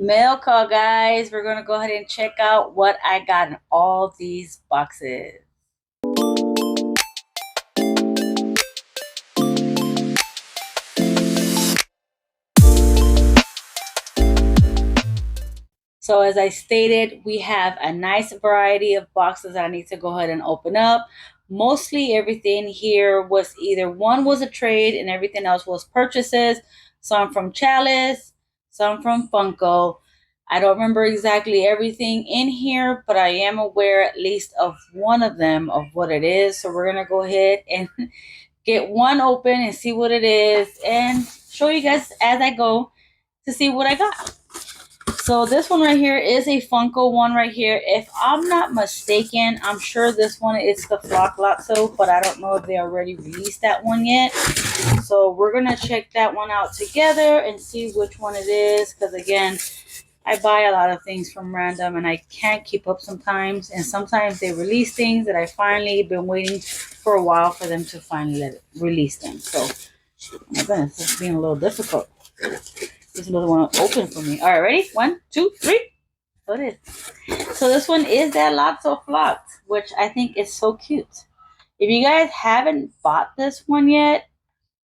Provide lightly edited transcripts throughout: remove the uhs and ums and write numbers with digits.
Mail call, guys. We're going to go ahead and check out what I got in all these boxes. So as I stated, we have a nice variety of boxes that I need to go ahead and open up. Mostly everything here was either one was a trade and everything else was purchases. Some from Chalice, some from Funko. I don't remember exactly everything in here, but I am aware at least of one of them of what it is. So we're going to go ahead and get one open and see what it is and show you guys as I go to see what I got. So this one right here is a Funko one right here. If I'm not mistaken, I'm sure this one is the Flock Lotso, but I don't know if they already released that one yet. So we're going to check that one out together and see which one it is. Because again, I buy a lot of things from random and I can't keep up sometimes. And sometimes they release things that I finally been waiting for a while for them to finally release them. So, oh my goodness, this is being a little difficult. There's another one open for me. All right, ready? 1, 2, 3. So it is. So this one is that Lotso Flock, which I think is so cute. If you guys haven't bought this one yet,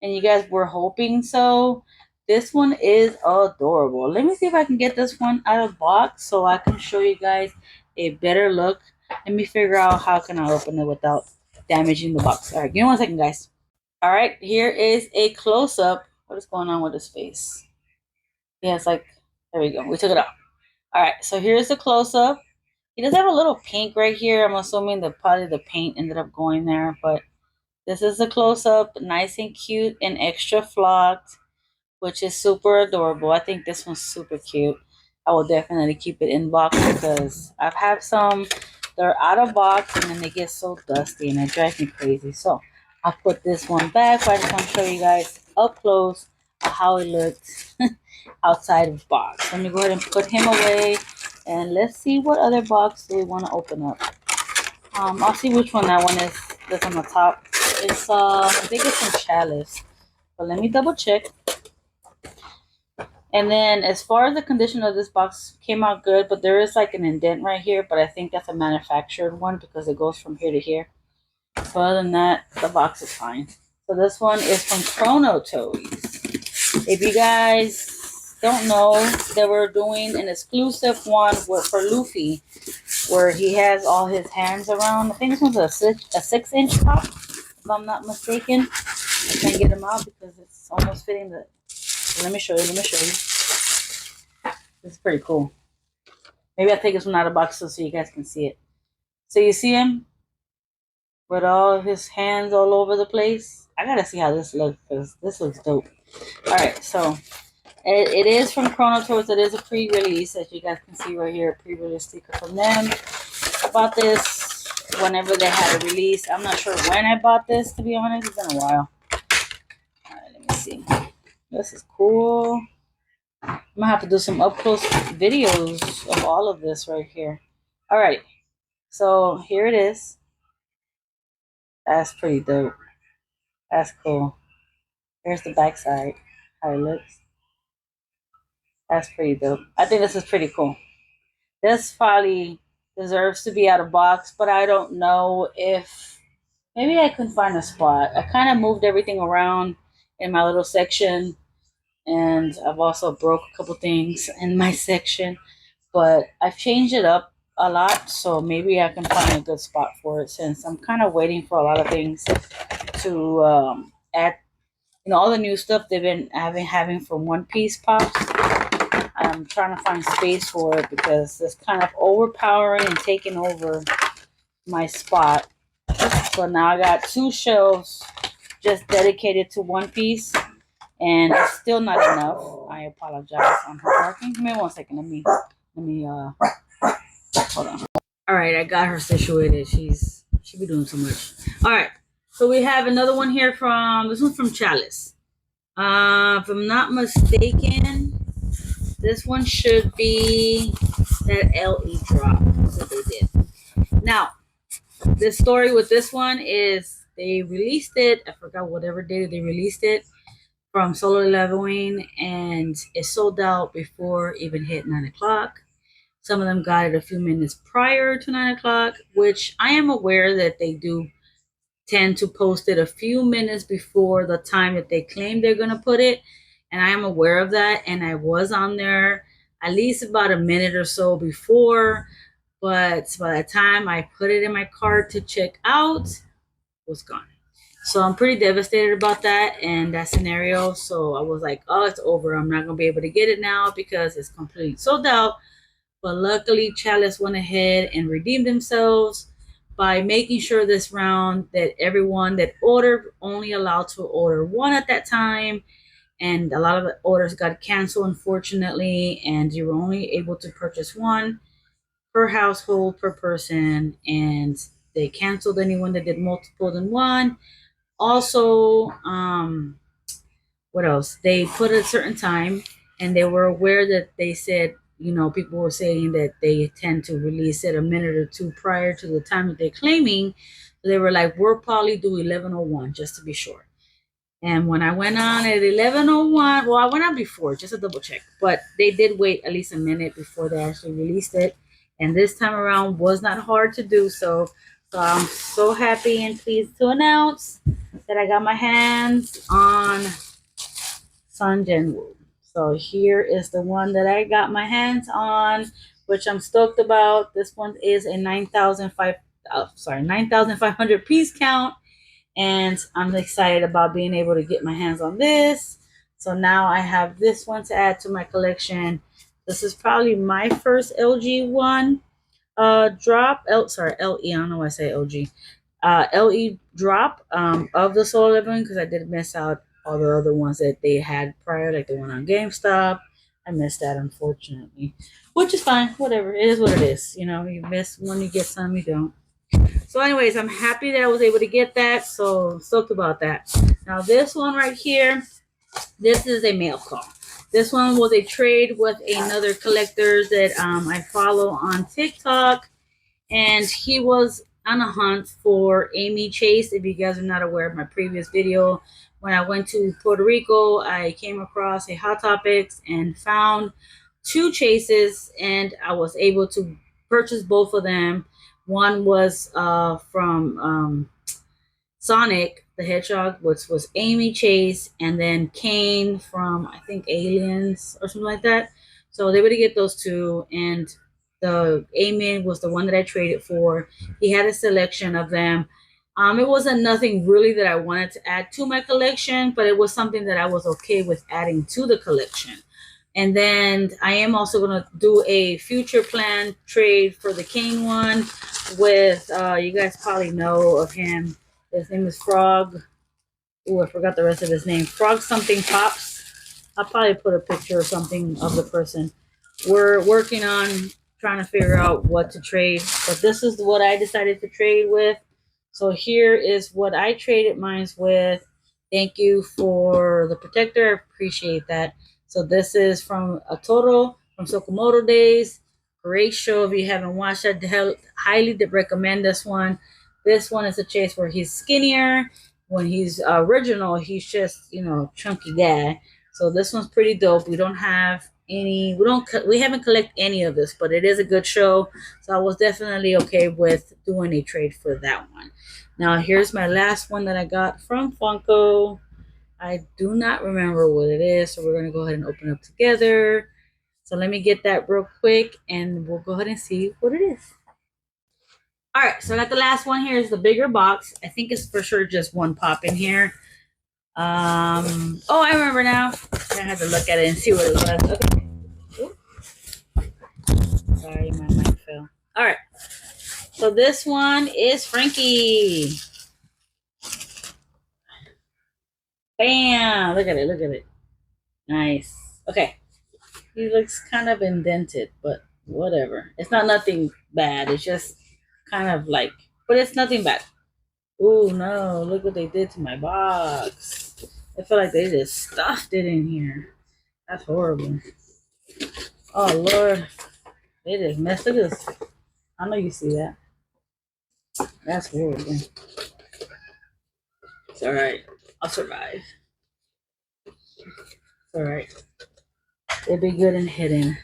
and you guys were hoping so, this one is adorable. Let me see if I can get this one out of the box so I can show you guys a better look. Let me figure out how can I open it without damaging the box. All right, give me 1 second, guys. All right, here is a close-up. What is going on with his face? Yeah, it's like, there we go. We took it out. All right, so here's the close-up. He does have a little pink right here. I'm assuming that probably the paint ended up going there, but this is the close-up, nice and cute and extra flocked, which is super adorable. I think this one's super cute. I will definitely keep it in box because I've had some that are out of box and then they get so dusty and it drives me crazy. So I'll put this one back. I just want to show you guys up close how it looks outside of box. Let me go ahead and put him away and let's see what other box do we want to open up. I'll see which one that one is. That's on the top. It's I think it's from Chalice, but let me double check. And then as far as the condition of this box, came out good, but there is like an indent right here, but I think that's a manufactured one because it goes from here to here. So other than that, the box is fine. So this one is from Chrono Toys. If you guys don't know, they were doing an exclusive one for Luffy where he has all his hands around. I think this one's a 6-inch pop, if I'm not mistaken. I can't get him out because it's almost fitting the... Let me show you. This is pretty cool. Maybe I'll take this one out of the box so you guys can see it. So you see him with all his hands all over the place. I gotta see how this looks because this looks dope. All right, so it is from Chrono Toys. It is a pre-release, as you guys can see right here, a pre-release sticker from them. I bought this whenever they had a release. I'm not sure when I bought this, to be honest. It's been a while. All right, let me see. This is cool. I'm gonna have to do some up close videos of all of this right here. All right, so here it is. That's pretty dope. That's cool. Here's the back side, how it looks. That's pretty dope. I think this is pretty cool. This probably deserves to be out of box, but I don't know if maybe I can find a spot. I kind of moved everything around in my little section, and I've also broke a couple things in my section, but I've changed it up a lot, so maybe I can find a good spot for it since I'm kind of waiting for a lot of things to add. You know, all the new stuff they've been having for One Piece pops. I'm trying to find space for it because it's kind of overpowering and taking over my spot. So now I got 2 shelves just dedicated to One Piece, and it's still not enough. I apologize. I'm barking. Give me 1 second. Let me hold on. All right, I got her situated. She be doing so much. All right, so we have another one here from this one's from Chalice. If I'm not mistaken, this one should be that LE drop that they did. Now, the story with this one is they released it. I forgot whatever day they released it from solo leveling, and it sold out before it even hit 9 o'clock. Some of them got it a few minutes prior to 9 o'clock, which I am aware that they do tend to post it a few minutes before the time that they claim they're going to put it. And I am aware of that. And I was on there at least about a minute or so before. But by the time I put it in my cart to check out, it was gone. So I'm pretty devastated about that and that scenario. So I was like, oh, it's over. I'm not going to be able to get it now because it's completely sold out. But luckily, Chalice went ahead and redeemed themselves by making sure this round that everyone that ordered only allowed to order one at that time. And a lot of the orders got canceled, unfortunately, and you were only able to purchase one per household, per person. And they canceled anyone that did multiple than one. Also, what else? They put a certain time, and they were aware that they said, people were saying that they tend to release it a minute or two prior to the time that they're claiming. So they were like, we'll probably do 11:01 just to be sure. And when I went on at 11:01, well, I went on before just to double check, but they did wait at least a minute before they actually released it. And this time around was not hard to do so. So I'm so happy and pleased to announce that I got my hands on Jinwoo. So here is the one that I got my hands on, which I'm stoked about. This one is a 9,500 piece count, and I'm excited about being able to get my hands on this. So now I have this one to add to my collection. This is probably my first LG one drop. LE. I don't know why I say LG. LE drop of the Soul Living, because I did miss out all the other ones that they had prior, like the one on GameStop. I missed that, unfortunately, which is fine. Whatever, it is what it is. You miss one, you get some, you don't. So, anyways, I'm happy that I was able to get that. So stoked about that. Now, this one right here, this is a mail call. This one was a trade with another collector that I follow on TikTok, and he was on a hunt for Amy Chase. If you guys are not aware of my previous video, when I went to Puerto Rico, I came across a Hot Topics and found two chases, and I was able to purchase both of them. One was from Sonic the Hedgehog, which was Amy Chase, and then Kane from, I think, Aliens or something like that. So they were to get those two, and the Amy was the one that I traded for. He had a selection of them. It wasn't nothing really that I wanted to add to my collection, but it was something that I was okay with adding to the collection. And then I am also going to do a future plan trade for the King one with, you guys probably know of him. His name is Frog. Oh, I forgot the rest of his name. Frog something Pops. I'll probably put a picture or something of the person. We're working on trying to figure out what to trade, but this is what I decided to trade with. So here is what I traded mines with. Thank you for the protector. I appreciate that. So this is from a total from Sakamoto Days. Great show. If you haven't watched it, highly recommend this one. This one is a chase where he's skinnier. When he's original, he's just, chunky guy. So this one's pretty dope. We don't have any, we haven't collected any of this, but it is a good show. So I was definitely okay with doing a trade for that one. Now here's my last one that I got from Funko. I do not remember what it is, so we're going to go ahead and open it up together. So let me get that real quick, and we'll go ahead and see what it is. All right, so I got the last one here. Is the bigger box. I think it's for sure just one pop in here. Oh, I remember now. I had to look at it and see what it was. Okay. Ooh. Sorry, my mic fell. All right. So this one is Frankie. Bam! Look at it. Look at it. Nice. Okay. He looks kind of indented, but whatever. It's not nothing bad. It's just kind of like, but it's nothing bad. Oh no, look what they did to my box. I feel like they just stuffed it in here. That's horrible. Oh Lord. They just messed with this. I know you see that. That's horrible. It's alright. I'll survive. Alright. It'd be good and hidden.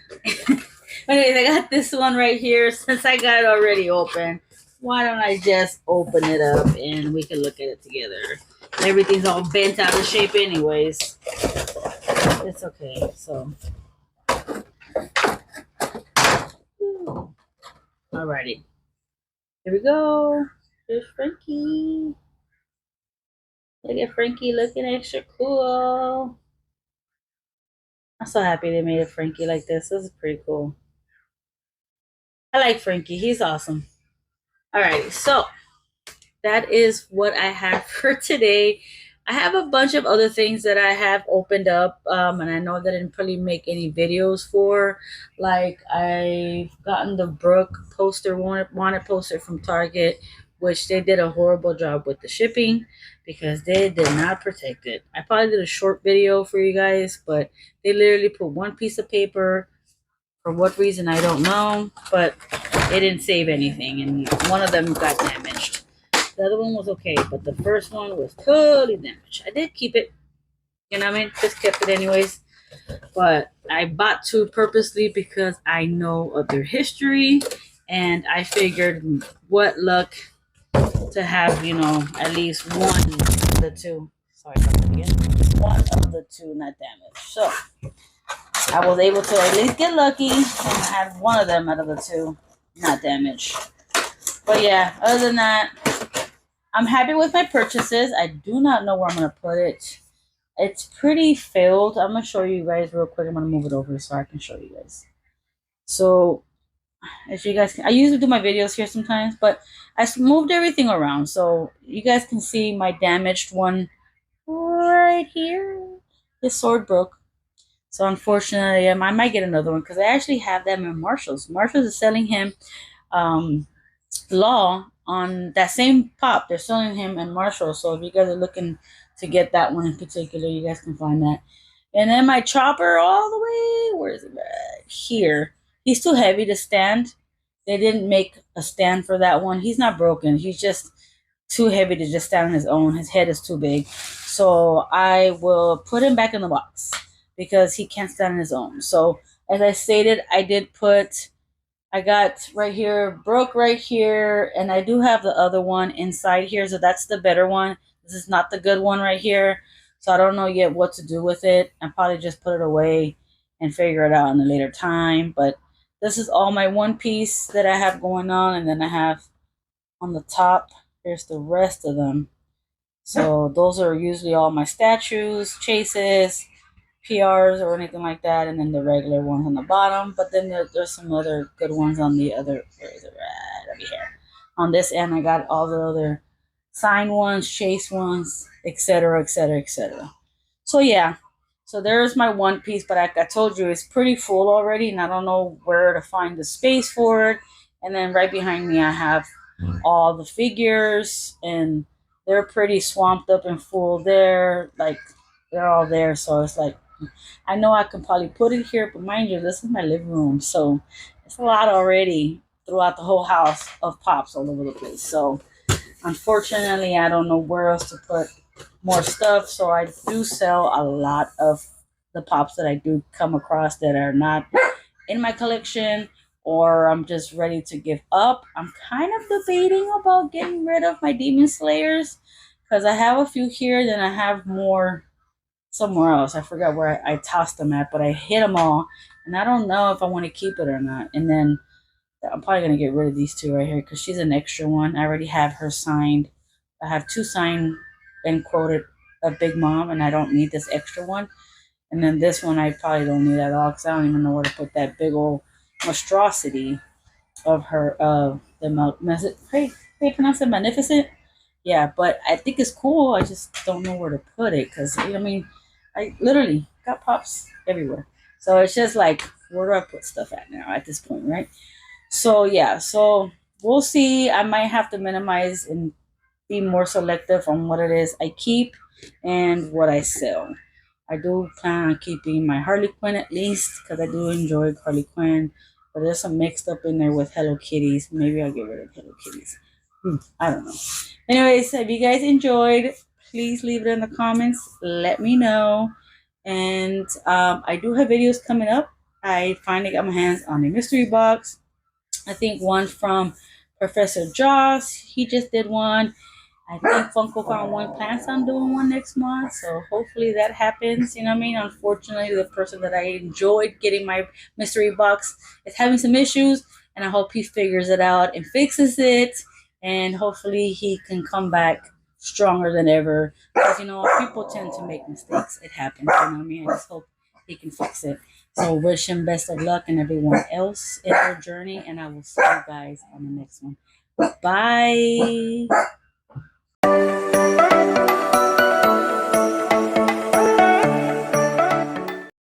Anyways, I got this one right here. Since I got it already open, why don't I just open it up and we can look at it together. Everything's all bent out of shape anyways. It's okay. So, alrighty. Here we go. Here's Frankie. Look at Frankie looking extra cool. I'm so happy they made a Frankie like this. This is pretty cool. I like Frankie. He's awesome. Alrighty, so that is what I have for today. I have a bunch of other things that I have opened up, and I know that I didn't probably make any videos for. Like I've gotten the Brooke poster, wanted poster from Target, which they did a horrible job with the shipping because they did not protect it. I probably did a short video for you guys, but they literally put one piece of paper. For what reason, I don't know, but it didn't save anything, and one of them got damaged. The other one was okay, but the first one was totally damaged. I did keep it, you know what I mean? Just kept it anyways. But I bought two purposely because I know of their history, and I figured what luck to have, you know, at least one of the two. Sorry about that again. One of the two not damaged. So I was able to at least get lucky and have one of them out of the two not damaged. But yeah, other than that, I'm happy with my purchases. I do not know where I'm going to put it. It's pretty filled. I'm going to show you guys real quick. I'm going to move it over so I can show you guys. So, as you guys can, I usually do my videos here sometimes, but I moved everything around. So, you guys can see my damaged one right here. This sword broke. So, unfortunately, I might get another one because I actually have them in Marshall's. Marshall's is selling him Law on that same pop. They're selling him in Marshall. So if you guys are looking to get that one in particular, you guys can find that. And then my chopper all the way, where is it? Right here. He's too heavy to stand. They didn't make a stand for that one. He's not broken. He's just too heavy to just stand on his own. His head is too big. So I will put him back in the box because he can't stand on his own. So as I stated, I got right here, Brooke right here, and I do have the other one inside here, so that's the better one. This is not the good one right here, so I don't know yet what to do with it. I'll probably just put it away and figure it out in a later time, but this is all my one piece that I have going on, and then I have on the top, here's the rest of them. So those are usually all my statues, chases, PRs or anything like that, and then the regular ones on the bottom. But then there's some other good ones on the other. Where is it? Right over here. On this end, I got all the other signed ones, chase ones, etc., etc., etc. So yeah, so there's my one piece. But like I told you, it's pretty full already, and I don't know where to find the space for it. And then right behind me, I have all the figures, and they're pretty swamped up and full there. Like they're all there, so it's like I know I can probably put it here, but mind you, this is my living room, so it's a lot already throughout the whole house of pops all over the place. So unfortunately, I don't know where else to put more stuff. So I do sell a lot of the pops that I do come across that are not in my collection or I'm just ready to give up. I'm kind of debating about getting rid of my Demon Slayers because I have a few here, then I have more somewhere else. I forgot where I tossed them at, but I hit them all, and I don't know if I want to keep it or not. And then I'm probably gonna get rid of these two right here because she's an extra one. I already have her signed. I have two signed and quoted of Big Mom, and I don't need this extra one. And then this one I probably don't need at all because I don't even know where to put that big old monstrosity of her. How you pronounce it? Magnificent. Yeah, but I think it's cool. I just don't know where to put it because I mean, I literally got pops everywhere. So it's just like, where do I put stuff at now at this point, right? So yeah, so we'll see. I might have to minimize and be more selective on what it is I keep and what I sell. I do plan on keeping my Harley Quinn at least because I do enjoy Harley Quinn, but there's some mixed up in there with Hello Kitties. Maybe I'll get rid of Hello Kitties. I don't know. Anyways, if you guys enjoyed, please leave it in the comments. Let me know. And I do have videos coming up. I finally got my hands on a mystery box. I think one from Professor Joss. He just did one. I think Funko found one, plans on doing one next month. So hopefully that happens. You know what I mean? Unfortunately, the person that I enjoyed getting my mystery box is having some issues. And I hope he figures it out and fixes it. And hopefully he can come back stronger than ever. Because, you know, people tend to make mistakes. It happens. You know what I mean? I just hope he can fix it. So wish him best of luck and everyone else in their journey. And I will see you guys on the next one. Bye.